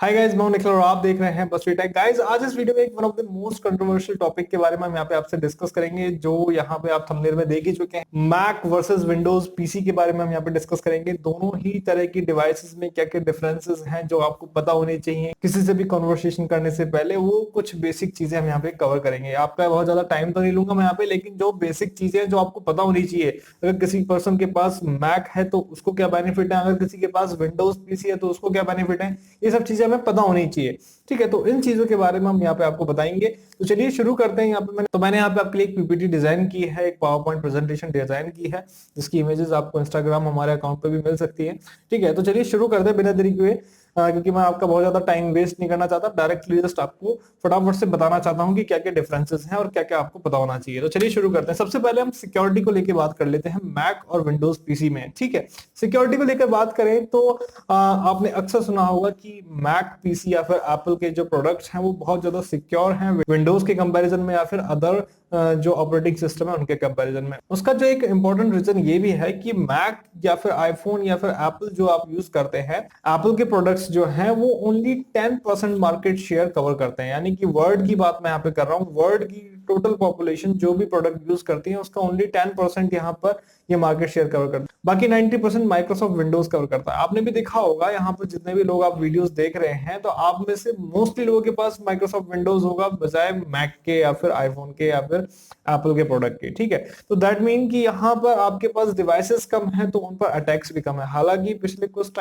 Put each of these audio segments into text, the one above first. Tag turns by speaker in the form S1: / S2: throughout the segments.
S1: Hi guys, मैं हूं निखिल और आप देख रहे हैं बस टेक। गाइस, आज इस वीडियो में एक one of the most controversial topic के बारे में हम यहाँ पे आपसे डिस्कस करेंगे, जो यहाँ पे आप थंबनेल में देख ही चुके हैं। मैक वर्सेस विंडोज पीसी के बारे में हम यहाँ पे डिस्कस करेंगे। दोनों ही तरह की डिवाइसेस में क्या क्या डिफरेंसेस हैं जो आपको पता होनी चाहिए किसी से भी कन्वर्सेशन करने से पहले। वो कुछ बेसिक चीजें हम यहाँ पे कवर करेंगे। आपका बहुत ज्यादा टाइम तो नहीं लूंगा मैं यहाँ पे, लेकिन जो बेसिक चीजें हैं जो आपको पता होनी चाहिए। अगर किसी पर्सन के पास मैक है तो उसको क्या बेनिफिट है, अगर किसी के पास विंडोज पीसी है तो उसको क्या बेनिफिट है, ये सब चीजें हमें पता होनी चाहिए। ठीक है, तो इन चीजों के बारे में हम यहाँ पे आपको बताएंगे। तो चलिए शुरू करते हैं। यहाँ पे मैंने यहाँ पे आपके लिए एक पीपीटी डिजाइन की है, एक पावर पॉइंट प्रेजेंटेशन डिजाइन की है, जिसकी इमेजेस आपको इंस्टाग्राम हमारे अकाउंट पे भी मिल सकती है। ठीक है, तो चलिए शुरू करते हैं बिना देरी हुए, क्योंकि मैं आपका बहुत ज्यादा टाइम वेस्ट नहीं करना चाहता। डायरेक्टली जस्ट आपको फटाफट से बताना चाहता हूँ कि क्या क्या डिफरेंसेस हैं और क्या क्या आपको पता होना चाहिए। तो चलिए शुरू करते हैं। सबसे पहले हम सिक्योरिटी को लेकर बात कर लेते हैं मैक और विंडोज पीसी में। ठीक है, सिक्योरिटी को लेकर बात करें तो आपने अक्सर सुना होगा कि मैक पीसी या फिर एप्पल के जो प्रोडक्ट्स हैं वो बहुत ज्यादा सिक्योर हैं विंडोज के कंपैरिजन में, या फिर अदर जो ऑपरेटिंग सिस्टम है उनके कंपैरिजन में। उसका जो एक इंपॉर्टेंट रीजन ये भी है कि मैक या फिर आईफोन या फिर एप्पल जो आप यूज करते हैं, एप्पल के प्रोडक्ट्स जो हैं वो ओनली 10% मार्केट शेयर कवर करते हैं। यानी कि वर्ल्ड की बात मैं यहाँ पे कर रहा हूँ, वर्ल्ड की टोटल पॉपुलेशन जो भी प्रोडक्ट यूज करती है उसका ओनली 10% यहाँ पर ये मार्केट शेयर कवर करता है। बाकी 90% माइक्रोसॉफ्ट विंडोज कवर करता है। आपने भी देखा होगा यहाँ पर जितने भी लोग आप वीडियोस देख रहे हैं, तो आप में से मोस्टली लोगों के पास माइक्रोसॉफ्ट विंडोज होगा बजाय मैक के या फिर आईफोन के या फिर एप्पल के प्रोडक्ट के। ठीक है, तो दैट मीन कि यहाँ पर आपके पास डिवाइसेस कम है तो उन पर अटैक्स भी कम है। हालांकि पिछले कुछ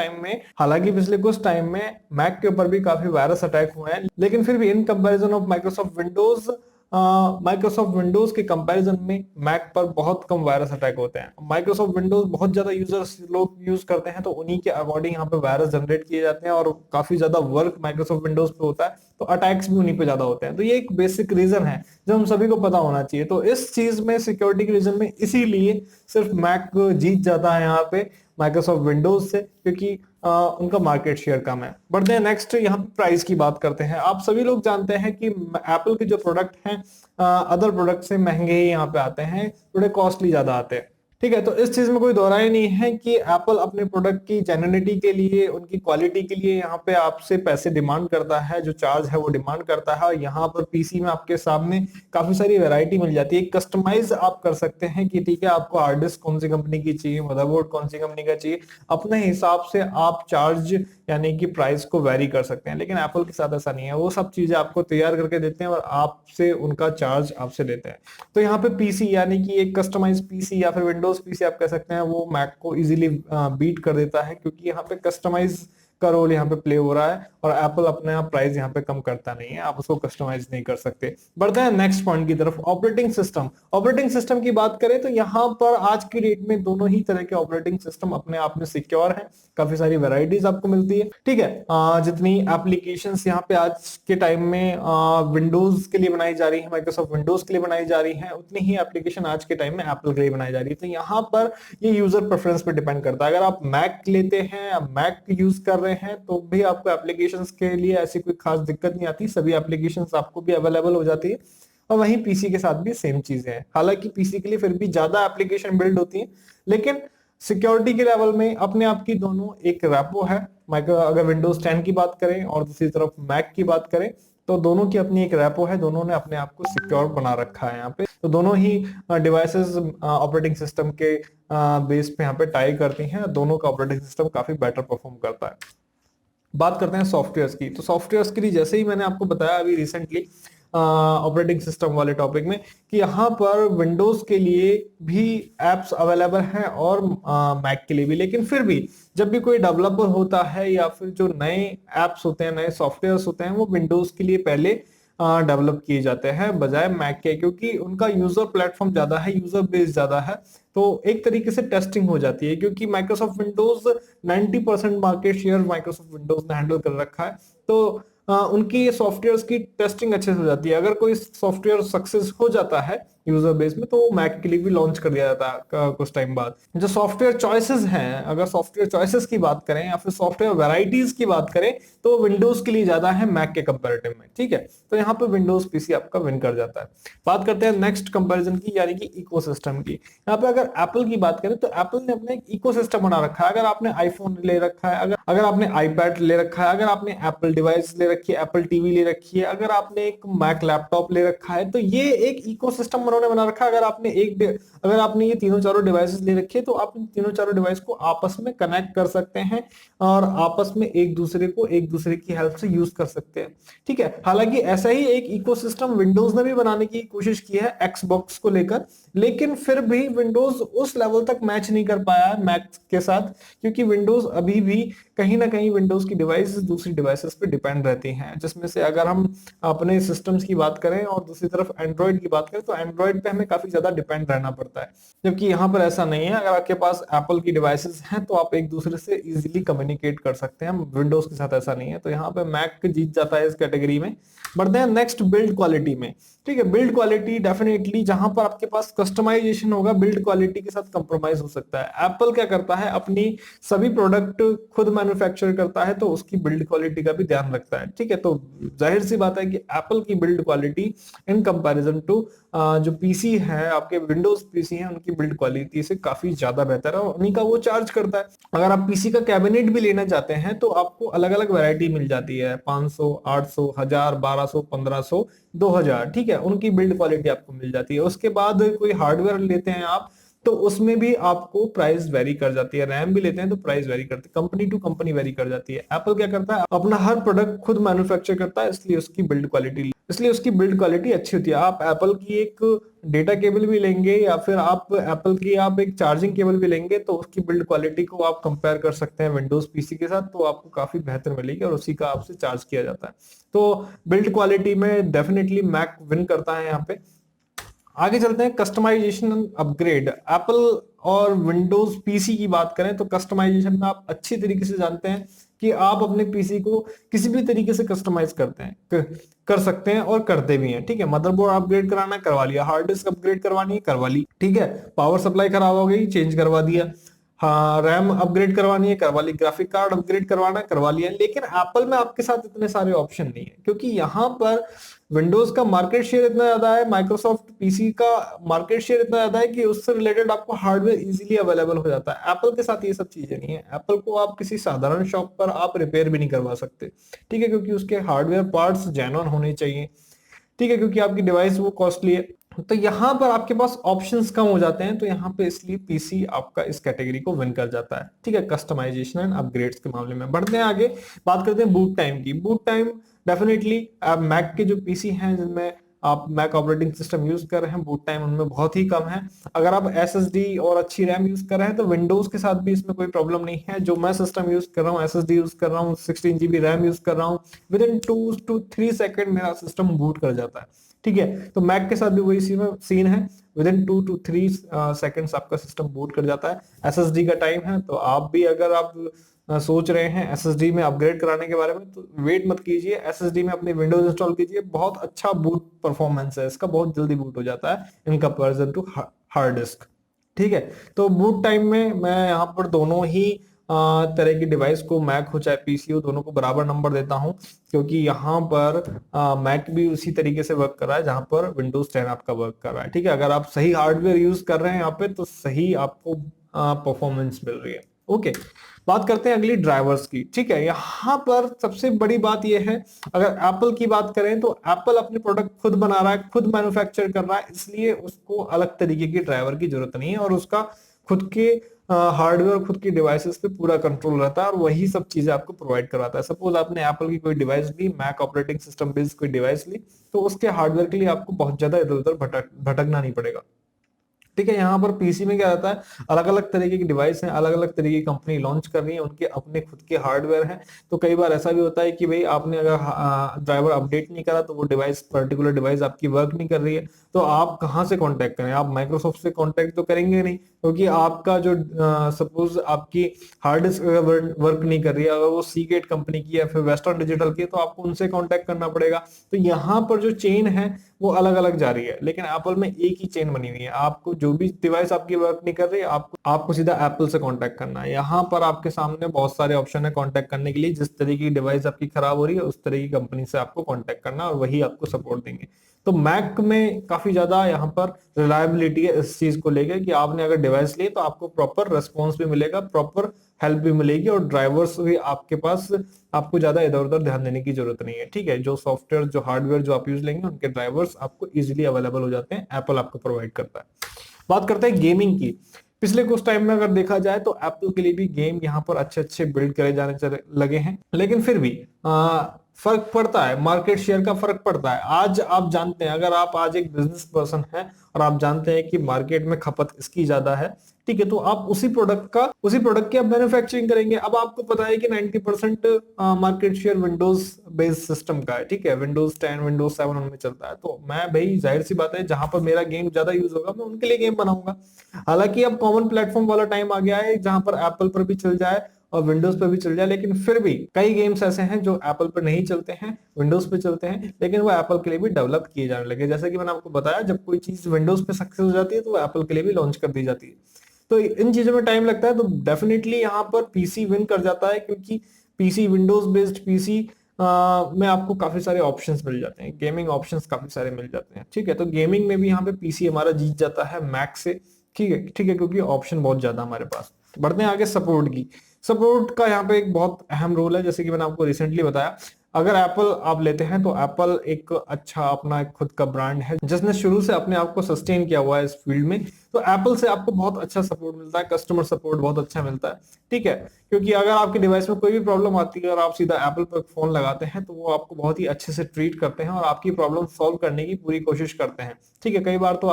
S1: टाइम में मैक के ऊपर भी काफी वायरस अटैक हुए हैं, लेकिन फिर भी in comparison of Microsoft Windows के कंपैरिजन में मैक पर बहुत कम वायरस अटैक होते हैं। माइक्रोसॉफ्ट विंडोज बहुत ज्यादा यूजर्स लोग यूज करते हैं, तो उन्हीं के अकॉर्डिंग यहाँ पे वायरस जनरेट किए जाते हैं और काफी ज्यादा वर्क माइक्रोसॉफ्ट विंडोज पे होता है, तो अटैक्स भी उन्हीं पे ज्यादा होते हैं। तो ये एक बेसिक रीजन है जो हम सभी को पता होना चाहिए। तो इस चीज में, सिक्योरिटी के रीजन में, इसीलिए सिर्फ मैक जीत जाता है यहाँ पे माइक्रोसॉफ्ट विंडोज से, क्योंकि उनका मार्केट शेयर कम है। बढ़ते हैं नेक्स्ट, यहाँ पे प्राइस की बात करते हैं। आप सभी लोग जानते हैं कि एप्पल के जो प्रोडक्ट हैं अदर प्रोडक्ट से महंगे ही यहाँ पे आते हैं, थोड़े कॉस्टली ज्यादा आते हैं। ठीक है, तो इस चीज में कोई दो राय नहीं है कि एप्पल अपने प्रोडक्ट की जेन्युइनिटी के लिए, उनकी क्वालिटी के लिए यहाँ पे आपसे पैसे डिमांड करता है, जो चार्ज है वो डिमांड करता है। और यहाँ पर पीसी में आपके सामने काफी सारी वैरायटी मिल जाती है, कस्टमाइज आप कर सकते हैं कि ठीक है आपको हार्ड डिस्क कौन सी कंपनी की चाहिए, मदरबोर्ड कौन सी कंपनी का चाहिए, अपने हिसाब से आप चार्ज यानी कि प्राइस को वेरी कर सकते हैं। लेकिन एप्पल के साथ ऐसा नहीं है, वो सब चीजें आपको तैयार करके देते हैं और आपसे उनका चार्ज आपसे लेते हैं। तो यहाँ पे पीसी यानी कि एक कस्टमाइज पीसी या फिर विंडोज पीसी आप कह सकते हैं, वो मैक को इजीली बीट कर देता है, क्योंकि यहाँ पे कस्टमाइज का रोल यहाँ पे प्ले हो रहा है और एप्पल अपने आप प्राइस यहाँ पे कम करता नहीं है, आप उसको कस्टमाइज नहीं कर सकते। बढ़ते हैं नेक्स्ट पॉइंट की तरफ, ऑपरेटिंग सिस्टम। ऑपरेटिंग सिस्टम की बात करें तो यहाँ पर आज की डेट में दोनों ही तरह के ऑपरेटिंग सिस्टम अपने आप में सिक्योर है, काफी सारी वैरायटीज आपको मिलती है। ठीक है, जितनी एप्लीकेशंस यहाँ पे आज के टाइम में विंडोज के लिए बनाई जा रही है, माइक्रोसॉफ्ट विंडोज के लिए बनाई जा रही है, उतनी ही एप्लीकेशन आज के टाइम में एप्पल के लिए बनाई जा रही है। तो यहाँ पर ये यूजर प्रेफरेंस पे डिपेंड करता है। अगर आप मैक लेते हैं या मैक यूज कर रहे हैं तो भी आपको एप्लीकेशंस के लिए ऐसी कोई खास दिक्कत नहीं आती, सभी एप्लीकेशंस आपको भी अवेलेबल हो जाती है। और वहीं पीसी के साथ भी सेम चीजें हैं। हालांकि पीसी के लिए फिर भी ज्यादा एप्लीकेशन बिल्ड होती है, लेकिन सिक्योरिटी के लेवल में अपने आप की दोनों एक रैपो है। अगर विंडोज 10 की बात करें और दूसरी तरफ मैक की बात करें, तो दोनों की अपनी एक रैपो है, दोनों ने अपने आप को सिक्योर बना रखा है यहाँ पे। तो दोनों ही डिवाइसेस ऑपरेटिंग सिस्टम के बेस पे यहाँ पे टाई करती हैं, दोनों का ऑपरेटिंग सिस्टम काफी बेटर परफॉर्म करता है। बात करते हैं सॉफ्टवेयर्स की। तो सॉफ्टवेयर्स के लिए जैसे ही मैंने आपको बताया अभी रिसेंटली ऑपरेटिंग सिस्टम वाले टॉपिक में, कि यहाँ पर विंडोज के लिए भी एप्स अवेलेबल हैं और मैक के लिए भी। लेकिन फिर भी जब भी कोई डेवलपर होता है या फिर जो नए एप्स होते हैं, नए सॉफ्टवेयर्स होते हैं, वो विंडोज के लिए पहले डेवलप किए जाते हैं बजाय मैक के, क्योंकि उनका यूजर प्लेटफॉर्म ज्यादा है, यूजर बेस ज्यादा है। तो एक तरीके से टेस्टिंग हो जाती है, क्योंकि Microsoft Windows 90% market share Microsoft Windows ने हैंडल कर रखा है। तो उनकी सॉफ्टवेयर की टेस्टिंग अच्छे से हो जाती है। अगर कोई सॉफ्टवेयर सक्सेस हो जाता है यूजर बेस में, तो वो मैक के लिए भी लॉन्च कर दिया जाता है कुछ टाइम बाद। जो सॉफ्टवेयर चॉइसेस हैं, अगर सॉफ्टवेयर चॉइसेस की बात करें या फिर सॉफ्टवेयर वैरायटीज की बात करें, तो विंडोज के लिए ज्यादा है मैक के कंपैरेटिव में, ठीक है। तो यहाँ पे विंडोज पीसी आपका विन कर जाता है। बात करते हैं नेक्स्ट कंपैरिजन की, यानी कि इकोसिस्टम की। यहाँ पे अगर एप्पल की बात करें तो एप्पल ने अपना एक इकोसिस्टम बना रखा है। अगर आपने आईफोन ले रखा है, अगर अगर आपने आईपैड ले रखा है, अगर आपने एप्पल डिवाइस ले रखी है, एप्पल टीवी ले रखी है, अगर आपने एक मैक लैपटॉप ले रखा है, तो ये एक इकोसिस्टम उन्होंने बना रखा है। अगर आपने ये तीनों चारों डिवाइसेस ले रखे हैं, तो आप इन तीनों चारों डिवाइस को आपस में कनेक्ट कर सकते हैं और आपस में एक दूसरे की हेल्प से यूज कर सकते हैं, ठीक है। हालांकि ऐसा ही एक इकोसिस्टम विंडोज ने भी बनाने की कोशिश की है एक्सबॉक्स को लेकर, लेकिन फिर भी विंडोज उस लेवल तक मैच नहीं कर पाया है मैक के साथ, क्योंकि विंडोज अभी भी कहीं ना कहीं विंडोज की डिवाइस दूसरी डिवाइसेस पे डिपेंड रहती हैं, जिसमें से अगर हम अपने सिस्टम्स की बात करें और दूसरी तरफ एंड्रॉइड की बात करें, तो एंड्रॉइड पे हमें काफी ज्यादा डिपेंड रहना पड़ता है। जबकि यहाँ पर ऐसा नहीं है, अगर आपके पास एप्पल की डिवाइसेस हैं तो आप एक दूसरे से इजीली कम्युनिकेट कर सकते हैं, विंडोज के साथ ऐसा नहीं है। तो यहाँ पे मैक जीत जाता है इस कैटेगरी में। बढ़ते हैं नेक्स्ट बिल्ड क्वालिटी में, ठीक है। बिल्ड क्वालिटी डेफिनेटली जहां पर आपके पास कस्टमाइजेशन होगा, बिल्ड क्वालिटी के साथ कंप्रोमाइज हो सकता है। एप्पल क्या करता है, अपनी सभी प्रोडक्ट खुद मैन्युफैक्चर करता है, तो उसकी बिल्ड क्वालिटी का भी ध्यान रखता है, ठीक है। तो जाहिर सी बात है कि एप्पल की build quality in comparison to जो पीसी है, आपके विंडोज पीसी हैं, उनकी बिल्ड क्वालिटी से काफी ज्यादा बेहतर है और उन्हीं का वो चार्ज करता है। अगर आप पीसी का कैबिनेट भी लेना चाहते हैं तो आपको अलग अलग वैरायटी मिल जाती है, 500, 800, 1000, 1200, 1500, 2000, ठीक है। उनकी बिल्ड क्वालिटी आपको मिल जाती है। उसके बाद कोई हार्डवेयर लेते हैं आप, तो उसमें भी आपको प्राइस वेरी कर जाती है। रैम भी लेते हैं तो प्राइस वेरी करती है, कंपनी टू कंपनी वेरी कर जाती है। एप्पल क्या करता है, अपना हर प्रोडक्ट खुद मैन्युफैक्चर करता है, इसलिए उसकी बिल्ड क्वालिटी अच्छी होती है। आप एप्पल की एक डेटा केबल भी लेंगे या फिर आप एप्पल की आप एक चार्जिंग केबल भी लेंगे, तो उसकी बिल्ड क्वालिटी को आप कंपेयर कर सकते हैं विंडोज पीसी के साथ, तो आपको काफी बेहतर मिलेगी और उसी का आपसे चार्ज किया जाता है। तो बिल्ड क्वालिटी में डेफिनेटली मैक विन करता है यहाँ पे। आगे चलते हैं कस्टमाइजेशन एंड अपग्रेड। एप्पल और विंडोज पीसी की बात करें तो कस्टमाइजेशन में आप अच्छी तरीके से जानते हैं कि आप अपने पीसी को किसी भी तरीके से कस्टमाइज कर सकते हैं और करते भी हैं, ठीक है। मदरबोर्ड अपग्रेड कराना है, करवा लिया। हार्ड डिस्क अपग्रेड करवानी है, करवा ली, ठीक है। पावर सप्लाई खराब हो गई, चेंज करवा दिया। हाँ, रैम अपग्रेड करवानी है, करवा ली। ग्राफिक कार्ड अपग्रेड करवाना है, करवा लिया। लेकिन एप्पल में आपके साथ इतने सारे ऑप्शन नहीं है, क्योंकि यहाँ पर विंडोज का मार्केट शेयर इतना ज्यादा है, माइक्रोसॉफ्ट पीसी का मार्केट शेयर इतना ज्यादा है कि उससे रिलेटेड आपको हार्डवेयर इजीली अवेलेबल हो जाता है। एप्पल के साथ ये सब चीजें नहीं है। एप्पल को आप किसी साधारण शॉप पर आप रिपेयर भी नहीं करवा सकते, ठीक है, क्योंकि उसके हार्डवेयर पार्ट्स जेन्युइन होने चाहिए, ठीक है, क्योंकि आपकी डिवाइस वो कॉस्टली है। तो यहाँ पर आपके पास ऑप्शंस कम हो जाते हैं, तो यहाँ पे इसलिए पीसी आपका इस कैटेगरी को विन कर जाता है, ठीक है, कस्टमाइजेशन एंड अपग्रेड्स के मामले में। बढ़ते हैं आगे, बात करते हैं बूट टाइम की। बूट टाइम डेफिनेटली आप मैक के जो पीसी हैं जिनमें आप मैक ऑपरेटिंग सिस्टम यूज कर रहे हैं, बूट टाइम उनमें बहुत ही कम है। अगर आप एसएसडी और अच्छी रैम यूज कर रहे हैं तो विंडोज के साथ भी इसमें कोई प्रॉब्लम नहीं है। जो मैं सिस्टम यूज कर रहा हूँ, एसएसडी यूज कर रहा हूँ, 16 GB रैम यूज कर रहा हूँ, विद इन 2 to 3 सेकंड मेरा सिस्टम बूट कर जाता है, ठीक है। तो मैक के साथ भी वही सीन है, विद इन 2 to 3 सेकंड्स आपका सिस्टम बूट कर जाता है। एसएसडी का टाइम है, तो आप भी अगर आप सोच रहे हैं एसएसडी में अपग्रेड कराने के बारे में, तो वेट मत कीजिए, एसएसडी में अपने विंडोज इंस्टॉल कीजिए। बहुत अच्छा बूट परफॉर्मेंस है इसका, बहुत जल्दी बूट हो जाता है in comparison to hard disk, ठीक है। तो बूट टाइम में मैं यहाँ पर दोनों ही तरह की डिवाइस को, मैक हो चाहे पीसी हो, दोनों को बराबर नंबर देता हूं, क्योंकि यहाँ पर मैक भी उसी तरीके से वर्क कर रहा है जहां पर विंडोज 10 आपका वर्क कर रहा है, ठीक है। अगर आप सही हार्डवेयर यूज कर रहे हैं यहाँ पे, तो सही आपको परफॉर्मेंस मिल रही है, ओके। बात करते हैं अगली ड्राइवर्स की, ठीक है। यहाँ पर सबसे बड़ी बात यह है, अगर एप्पल की बात करें तो एप्पल अपने प्रोडक्ट खुद बना रहा है, खुद मैन्युफैक्चर कर रहा है, इसलिए उसको अलग तरीके की ड्राइवर की जरूरत नहीं है और उसका खुद के हार्डवेयर, खुद की डिवाइसेस पे पूरा कंट्रोल रहता है और वही सब चीजें आपको प्रोवाइड करवाता है। सपोज आपने एप्पल की कोई डिवाइस ली, मैक ऑपरेटिंग सिस्टम बेस्ड कोई डिवाइस ली, तो उसके हार्डवेयर के लिए आपको बहुत ज्यादा इधर उधर भटकना नहीं पड़ेगा, ठीक है। यहाँ पर पीसी में क्या रहता है, अलग अलग तरीके की डिवाइस हैं, अलग अलग तरीके की कंपनी लॉन्च कर रही है, उनके अपने खुद के हार्डवेयर हैं। तो कई बार ऐसा भी होता है कि भाई आपने अगर ड्राइवर अपडेट नहीं करा तो वो डिवाइस, पर्टिकुलर डिवाइस आपकी वर्क नहीं कर रही है, तो आप कहाँ से कांटेक्ट करें, आप माइक्रोसॉफ्ट से कांटेक्ट तो करेंगे नहीं, क्योंकि आपका जो सपोज आपकी हार्ड डिस्क वर्क नहीं कर रही है, अगर वो सीगेट कंपनी की या फिर वेस्टर्न डिजिटल की, तो आपको उनसे कांटेक्ट करना पड़ेगा। तो यहाँ पर जो चेन है वो अलग अलग जा रही है, लेकिन एप्पल में एक ही चेन बनी हुई है। आपको जो भी डिवाइस आपकी वर्क नहीं कर रही, आपको सीधा एप्पल से कांटेक्ट करना है। यहाँ पर आपके सामने बहुत सारे ऑप्शन है कांटेक्ट करने के लिए। जिस तरह की डिवाइस आपकी खराब हो रही है उस तरह की कंपनी से आपको कांटेक्ट करना, और वही आपको सपोर्ट देंगे। तो मैक में काफी ज्यादा यहाँ पर रिलायबिलिटी है इस चीज को लेकर कि आपने अगर डिवाइस ली तो आपको प्रॉपर रेस्पॉन्स भी मिलेगा, प्रॉपर हेल्प भी मिलेगी, और ड्राइवर्स भी आपके पास, आपको ज्यादा इधर उधर ध्यान देने की जरूरत नहीं है। ठीक है, जो सॉफ्टवेयर जो हार्डवेयर जो आप यूज लेंगे उनके ड्राइवर्स आपको इजीली अवेलेबल हो जाते हैं, एप्पल आपको प्रोवाइड करता है। बात करते हैं गेमिंग की। पिछले कुछ टाइम में अगर देखा जाए तो एप्पल के लिए भी गेम यहाँ पर अच्छे अच्छे बिल्ड करे जाने लगे हैं, लेकिन फिर भी फर्क पड़ता है, मार्केट शेयर का फर्क पड़ता है। आज आप जानते हैं, अगर आप आज एक बिजनेस पर्सन हैं और आप जानते हैं कि मार्केट में खपत इसकी ज्यादा है, ठीक है, तो आप उसी प्रोडक्ट की आप मैन्युफैक्चरिंग करेंगे। अब आपको पता है कि 90% market share Windows based system का है, ठीक है, विंडोज 10 विंडोज 7 उनमें चलता है। तो मैं भाई जाहिर सी बात है, जहां पर मेरा गेम ज्यादा यूज होगा मैं उनके लिए गेम बनाऊंगा। हालांकि अब कॉमन प्लेटफॉर्म वाला टाइम आ गया है जहां पर एप्पल पर भी चल जाए और विंडोज पे भी चल जाए, लेकिन फिर भी कई गेम्स ऐसे हैं जो एप्पल पर नहीं चलते हैं, विंडोज पे चलते हैं, लेकिन वो एप्पल के लिए भी डेवलप किए जाने लगे। जैसे कि मैंने आपको बताया, जब कोई चीज विंडोज पे सक्सेस हो जाती है तो वो एप्पल के लिए भी लॉन्च कर दी जाती है। तो इन चीजों में टाइम लगता है, तो डेफिनेटली यहाँ पर पीसी विन कर जाता है, क्योंकि पीसी विंडोज बेस्ड पीसी में आपको काफी सारे ऑप्शंस मिल जाते हैं, गेमिंग ऑप्शंस काफी सारे मिल जाते हैं। ठीक है, तो गेमिंग में भी यहाँ पे पीसी हमारा जीत जाता है मैक से। ठीक है, ठीक है, क्योंकि ऑप्शन बहुत ज्यादा हमारे पास। बढ़ते हैं आगे सपोर्ट की। सपोर्ट का यहाँ पे एक बहुत अहम रोल है, जैसे कि मैंने आपको रिसेंटली बताया। अगर एप्पल आप लेते हैं तो एप्पल एक अच्छा अपना एक खुद का ब्रांड है जिसने शुरू से अपने आप को सस्टेन किया हुआ है इस फील्ड में। तो एप्पल से आपको बहुत अच्छा सपोर्ट मिलता है, कस्टमर सपोर्ट बहुत अच्छा मिलता है। ठीक है, क्योंकि अगर आपके डिवाइस में कोई भी प्रॉब्लम आती है और आप सीधा एप्पल पर फोन लगाते हैं तो वो आपको बहुत ही अच्छे से ट्रीट करते हैं और आपकी प्रॉब्लम सॉल्व करने की पूरी कोशिश करते हैं। ठीक है, कई बार तो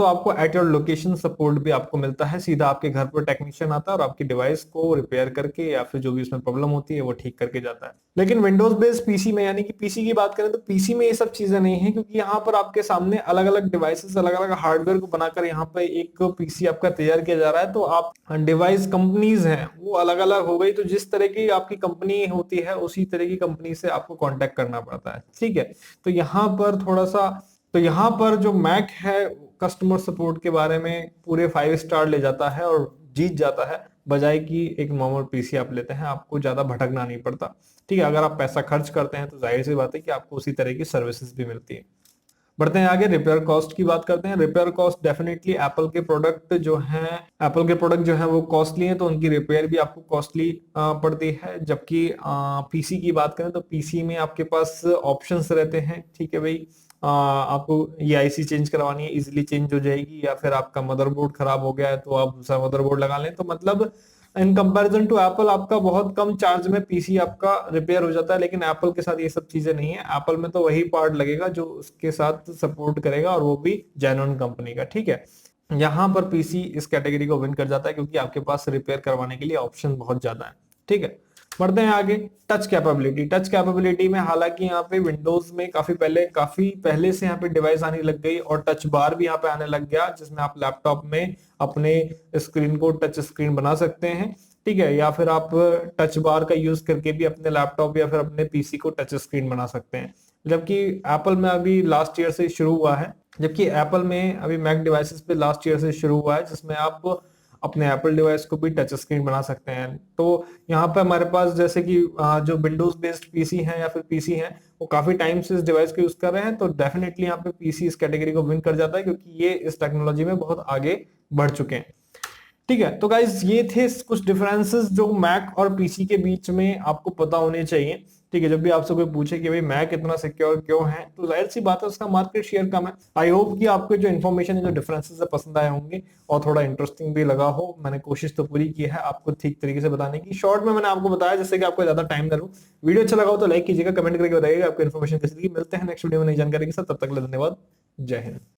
S1: आपको एट योर लोकेशन सपोर्ट भी आपको मिलता है, सीधा आपके घर पर टेक्नीशियन आता है और आपकी डिवाइस को रिपेयर करके या फिर जो भी उसमें प्रॉब्लम होती है वो ठीक करके जाता है। लेकिन विंडोज बेस्ड पीसी में, यानी कि पीसी की बात करें तो पीसी में ये सब चीजें नहीं है, क्योंकि यहाँ पर आपके सामने अलग अलग डिवाइसेस, अलग अलग हार्डवेयर को बनाकर यहाँ पे एक पीसी आपका तैयार किया जा रहा है। तो आप डिवाइस कंपनीज हैं वो अलग अलग हो गई, तो जिस तरह की आपकी कंपनी होती है उसी तरह की कंपनी से आपको कांटेक्ट करना पड़ता है। ठीक है, तो यहाँ पर जो मैक है कस्टमर सपोर्ट के बारे में पूरे 5 स्टार ले जाता है और जीत जाता है, बजाय कि एक नॉर्मल पीसी आप लेते हैं आपको ज्यादा भटकना नहीं पड़ता। ठीक है, अगर आप पैसा खर्च करते हैं तो जाहिर सी बात है कि आपको उसी तरह की सर्विसेज भी मिलती है। बढ़ते हैं आगे, रिपेयर कॉस्ट की बात करते हैं। रिपेयर कॉस्ट डेफिनेटली एप्पल के प्रोडक्ट जो है वो कॉस्टली हैं, तो उनकी रिपेयर भी आपको कॉस्टली पड़ती है। जबकि पीसी की बात करें तो पीसी में आपके पास ऑप्शंस रहते हैं। ठीक है भाई, आपको ये आईसी चेंज करवानी है, इजीली चेंज हो जाएगी, या फिर आपका मदरबोर्ड खराब हो गया है तो आप दूसरा मदरबोर्ड लगा लें। तो मतलब इन कंपैरिजन टू एप्पल आपका बहुत कम चार्ज में पीसी आपका रिपेयर हो जाता है, लेकिन एप्पल के साथ ये सब चीजें नहीं है। एप्पल में तो वही पार्ट लगेगा जो उसके साथ सपोर्ट करेगा, और वो भी जेन्युइन कंपनी का। ठीक है, यहाँ पर पीसी इस कैटेगरी को विन कर जाता है क्योंकि आपके पास रिपेयर करवाने के लिए ऑप्शन बहुत ज्यादा है। ठीक है, बढ़ते हैं आगे। टच कैपेबिलिटी में हालांकि यहाँ पे विंडोज में काफी पहले से यहाँ पे डिवाइस आने लग गई और टच बार भी यहाँ पे आने लग गया, जिसमें आप लैपटॉप में अपने स्क्रीन को टच स्क्रीन बना सकते हैं। ठीक है, या फिर आप टच बार का यूज करके भी अपने लैपटॉप या फिर अपने पीसी को टच स्क्रीन बना सकते हैं। जबकि एप्पल में अभी लास्ट ईयर से शुरू हुआ है, मैक डिवाइसेस पे लास्ट ईयर से शुरू हुआ है, जिसमें आप अपने एप्पल डिवाइस को भी टच स्क्रीन बना सकते हैं। तो यहाँ पे हमारे पास जैसे कि जो विंडोज बेस्ड पीसी हैं या फिर पीसी हैं वो काफी टाइम से इस डिवाइस को यूज कर रहे हैं, तो डेफिनेटली यहाँ पे पीसी इस कैटेगरी को विन कर जाता है क्योंकि ये इस टेक्नोलॉजी में बहुत आगे बढ़ चुके हैं। ठीक है, तो गाइज ये थे कुछ डिफरेंसेस जो मैक और पीसी के बीच में आपको पता होने चाहिए। ठीक है, जब भी आपसे कोई पूछे कि भाई मैक इतना सिक्योर क्यों है, तो जाहिर सी बात है उसका मार्केट शेयर कम है। आई होप कि आपको जो इन्फॉर्मेशन है, जो डिफरेंसेस है पसंद आए होंगे और थोड़ा इंटरेस्टिंग भी लगा हो। मैंने कोशिश तो पूरी की है आपको ठीक तरीके से बताने की। शॉर्ट में मैंने आपको बताया जैसे कि आपको ज्यादा टाइम ना लूं। वीडियो अच्छा लगा हो तो लाइक कीजिएगा, कमेंट करके बताइएगा आपको इन्फॉर्मेशन कैसी लगी। मिलते हैं नेक्स्ट वीडियो में नई जानकारी के साथ, तब तक के लिए धन्यवाद। जय हिंद।